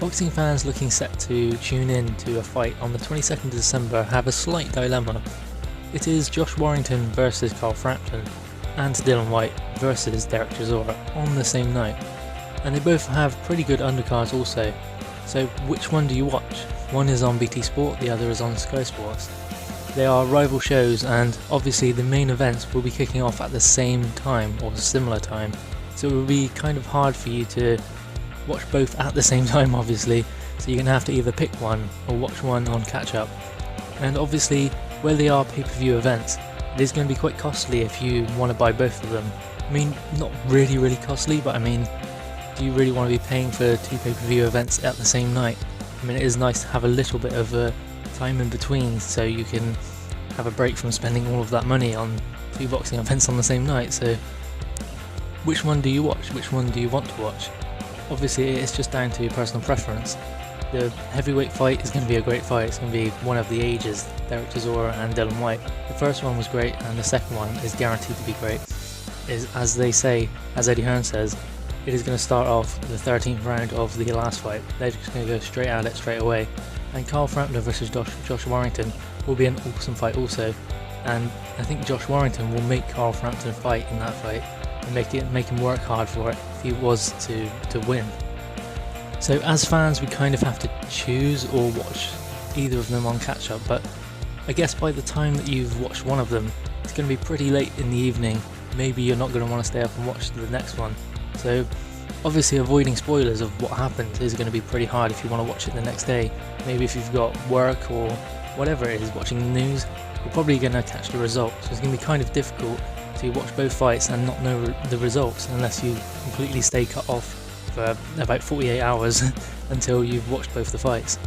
Boxing fans looking set to tune in to a fight on the 22nd of December have a slight dilemma. It is Josh Warrington versus Carl Frampton and Dylan Whyte versus Derek Chisora on the same night, and they both have pretty good undercards also. So which one do you watch? One is on BT Sport, the other is on Sky Sports. They are rival shows, and obviously the main events will be kicking off at the same time or similar time, so it will be kind of hard for you to watch both at the same time obviously, so you're going to have to either pick one or watch one on catch up. And obviously where they are pay-per-view events, it is going to be quite costly if you want to buy both of them. I mean, not really costly, but I mean, do you really want to be paying for two pay-per-view events at the same night? I mean, it is nice to have a little bit of a time in between so you can have a break from spending all of that money on two boxing events on the same night. So which one do you watch? Which one do you want to watch? Obviously it's just down to personal preference. The heavyweight fight is going to be a great fight. It's going to be one of the ages, Derek Chisora and Dylan Whyte. The first one was great and the second one is guaranteed to be great. As they say, as Eddie Hearn says, it is going to start off the 13th round of the last fight. They're just going to go straight at it straight away. And Carl Frampton versus Josh Warrington will be an awesome fight also. And I think Josh Warrington will make Carl Frampton fight in that fight and make him work hard for it if he was to win. So as fans we kind of have to choose or watch either of them on catch up, but I guess by the time that you've watched one of them it's going to be pretty late in the evening. Maybe you're not going to want to stay up and watch the next one. So obviously avoiding spoilers of what happened is going to be pretty hard if you want to watch it the next day. Maybe if you've got work or whatever it is, watching the news, you're probably going to catch the result. So it's going to be kind of difficult to watch both fights and not know the results unless you completely stay cut off for about 48 hours until you've watched both the fights.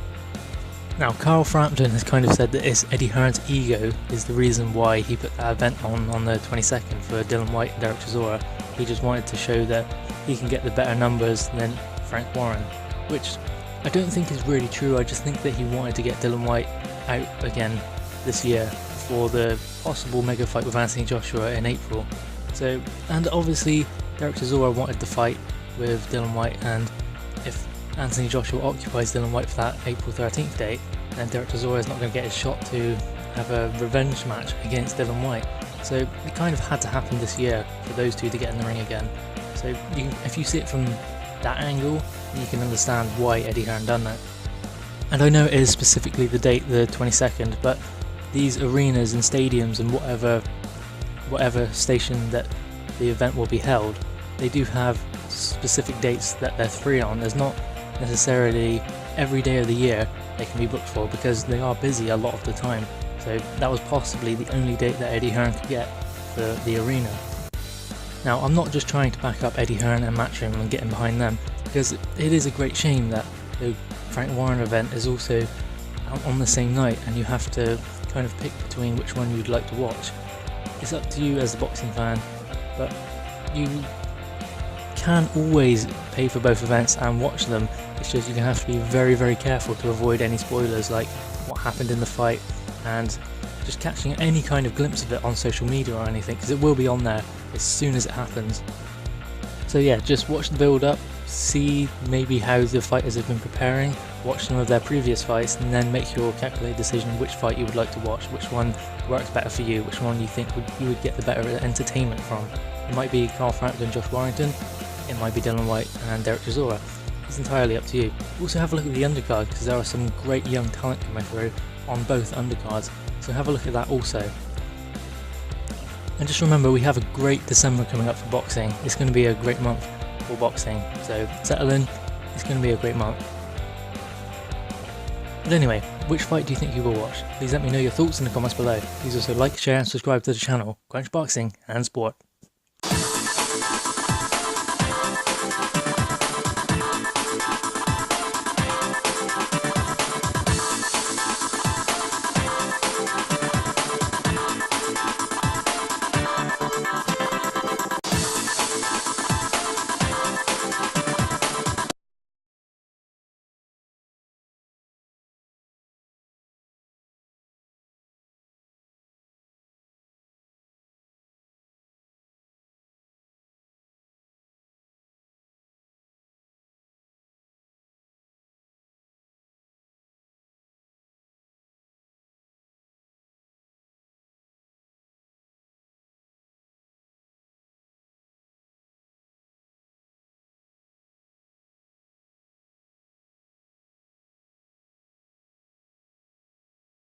Now Carl Frampton has kind of said that it's Eddie Hearn's ego is the reason why he put that event on the 22nd for Dylan Whyte and Derek Chisora. He just wanted to show that he can get the better numbers than Frank Warren, which I don't think is really true. I just think that he wanted to get Dylan Whyte out again this year for the possible mega fight with Anthony Joshua in April. So, and obviously Derek Chisora wanted the fight with Dylan Whyte, and if Anthony Joshua occupies Dylan Whyte for that April 13th date, then Derek Chisora is not going to get his shot to have a revenge match against Dylan Whyte. So it kind of had to happen this year for those two to get in the ring again. So if you see it from that angle, you can understand why Eddie Hearn done that. And I know it is specifically the date, the 22nd, but these arenas and stadiums and whatever station that the event will be held, they do have specific dates that they're free on. There's not necessarily every day of the year they can be booked for, because they are busy a lot of the time. So that was possibly the only date that Eddie Hearn could get for the arena. Now I'm not just trying to back up Eddie Hearn and Matchroom and getting behind them, because it is a great shame that the Frank Warren event is also on the same night and you have to kind of pick between which one you'd like to watch. It's up to you as a boxing fan, but you can always pay for both events and watch them. It's just you're going to have to be very careful to avoid any spoilers like what happened in the fight and just catching any kind of glimpse of it on social media or anything, because it will be on there as soon as it happens. So yeah, just watch the build up, see maybe how the fighters have been preparing, watch some of their previous fights, and then make your calculated decision which fight you would like to watch, which one works better for you, which one you think you would get the better entertainment from. It might be Carl Frampton, Josh Warrington, it might be Dylan Whyte and Derek Chisora. It's entirely up to you. Also have a look at the undercard, because there are some great young talent coming through on both undercards, so have a look at that also. And just remember, we have a great December coming up for boxing. It's going to be a great month for boxing, so settle in, it's going to be a great month. But anyway, which fight do you think you will watch? Please let me know your thoughts in the comments below. Please also like, share and subscribe to the channel. Crunch Boxing and Sport.